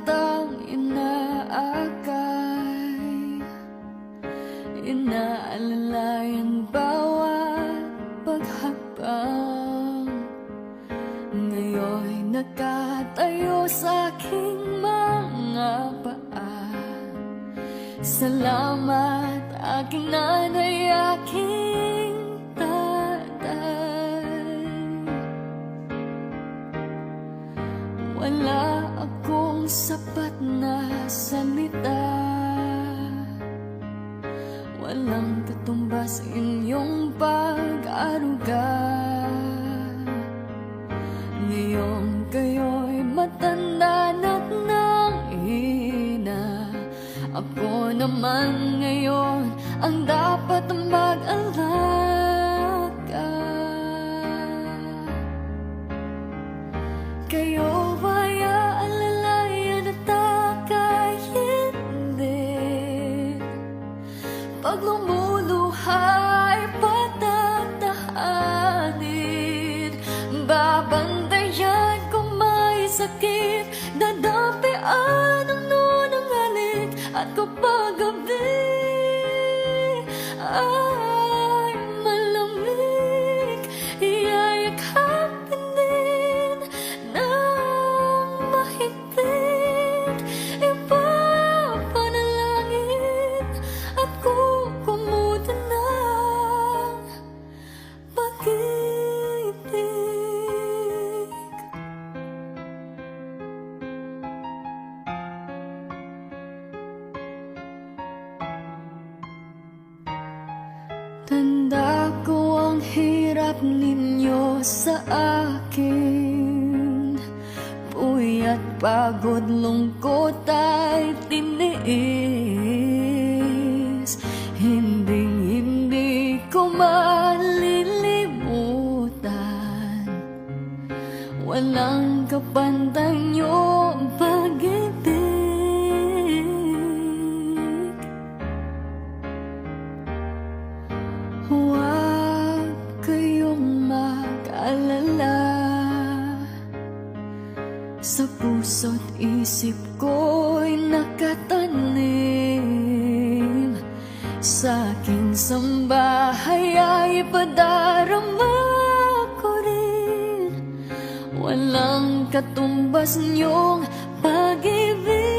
kitang inaakay, inaalalayan bawat paghapang. Ngayon'y nakatayo sa aking mga paa. Salamat aking nanay, aking tatay. Wala akong sapat na salita, walang katumbas inyong pag-aruga. Ngayong kayo'y matanda na't nanghina, ako naman ngayon ang dapat mag-alaga. Kayo ba'y aalalayan at aka'y hindi? Pag lumuluhay, patatahanin. Babantayan kung may sakit, dadapian ang nunang halik. At kapag gabi ay malamig, iyayakapin din ng mahigpit. Ipapanalangin at kukumutan ng pag-ibig. Tanda ko ang hirap ninyo sa akin, puyat, pagod, lungkot ay tiniis. Hindi ko malilimutan, walang kapantay niyong pag-ibig. Huwag kayong mag-alala, sa puso't isip ko'y nakatanim. Sa aking sambahay ay ipadarama ko rin, walang katumbas niyong pag-ibig.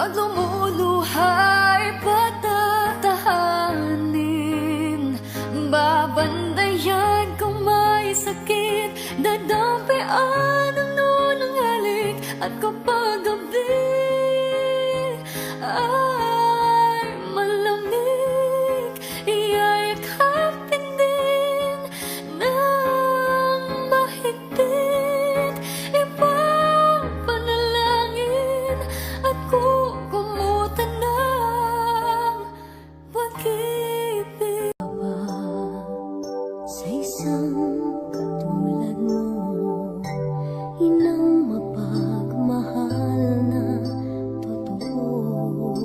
Pag lumuluhay, patatahanin. Babandayan kung may sakit, dadapian ang nunang halik. At kapag gabi ay malamig, iyayakapin din ng mahigpit. Ipapanalangin at kukumutan ng pag-ibig. Sa isang katulad mo, inang mapagmahal na totoo.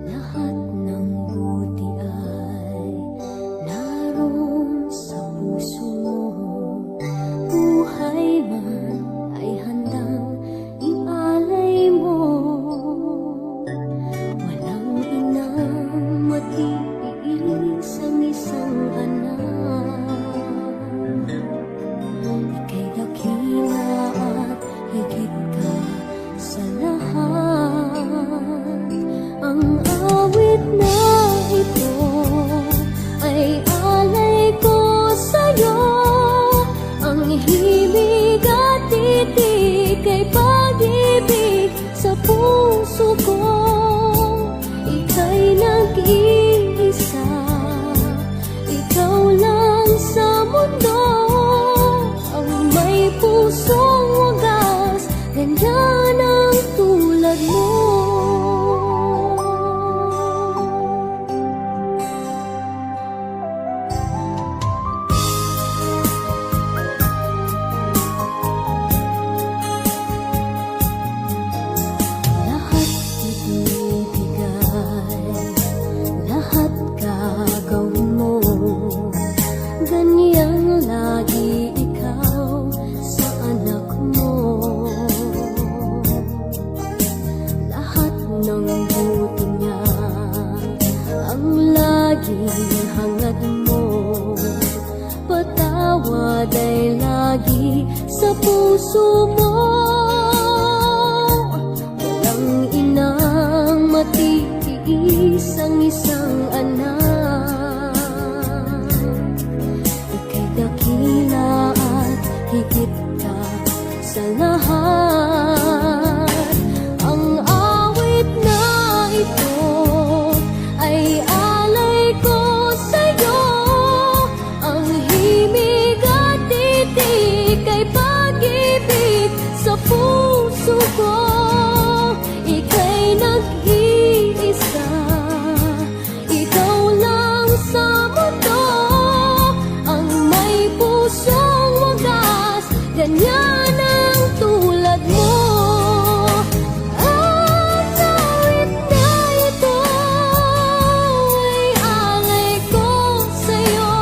Lahat ng buti ay naroon sa puso mo. Buhay man ay handang ialay mo. Walang inang matiis ang isang anak. Ika'y dakila at higit ka sa lahat. Ang awit na ito ay alay ko sa'yo. Ang himig at titig ay pag-ibig sa puso ko. Ika'y nag-iisa, ikaw lang sa mundo. Ang may pusong wagas, ganyan ang tulad mo. Lahat ito puso mo. Walang inang matitiis ang isang anak. Ika'y dakila at higit ka sa lahat. Ang awit na ito ay alay ko sa'yo. Ang himig at titik ay pag-ibig sa puso ko. Ika'y nag-iisa, ikaw lang sa mundo. Ang may pusong wagas, ganyan ang tulad mo. Ang awit na ito ay alay ko sa'yo.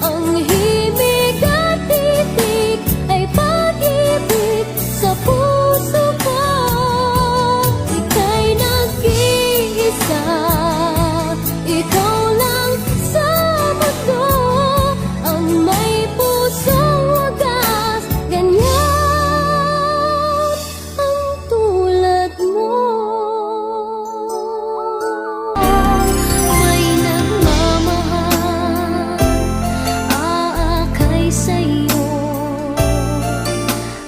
Ang himig at titik ay pag-ibig sa puso ko. Ika'y nag-iisa, ikaw lang sa mundo. Ang may pusong wagas, ganyan ang tulad mo. May nagmamahal, aakay sa'yo.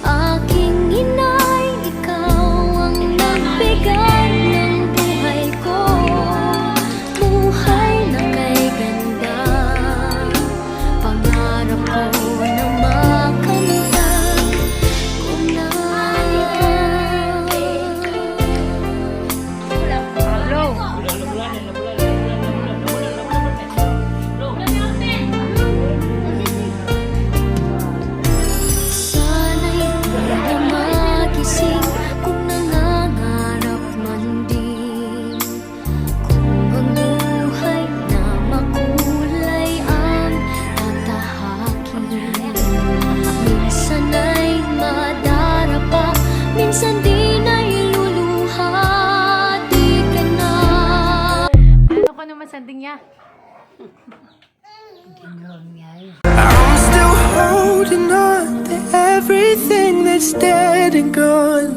Aking inay, ikaw ang nagbigay ng buhay ko. Buhay na may ganda, pangarap ko na makamtan ko na. Sana'y di na magising kung nangangarap man din. Kung ang buhay na makulay ang tatahakin. Minsan ay madarapa, minsan din ay luluha. Di ka na. Ano ka naman sanding niya? I'm still holding on to everything that's dead and gone.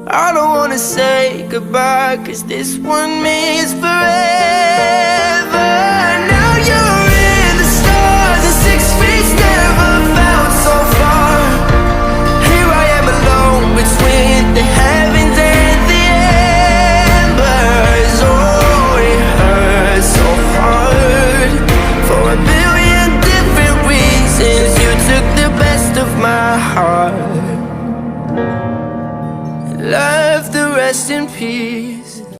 I don't wanna say goodbye, 'cause this one means forever. Now you're in the stars, and 6 feet never felt so far. Here I am alone between the heavens and the embers. Oh, it hurts so hard. For a million different reasons, you took the best of my heart, left the rest in peace.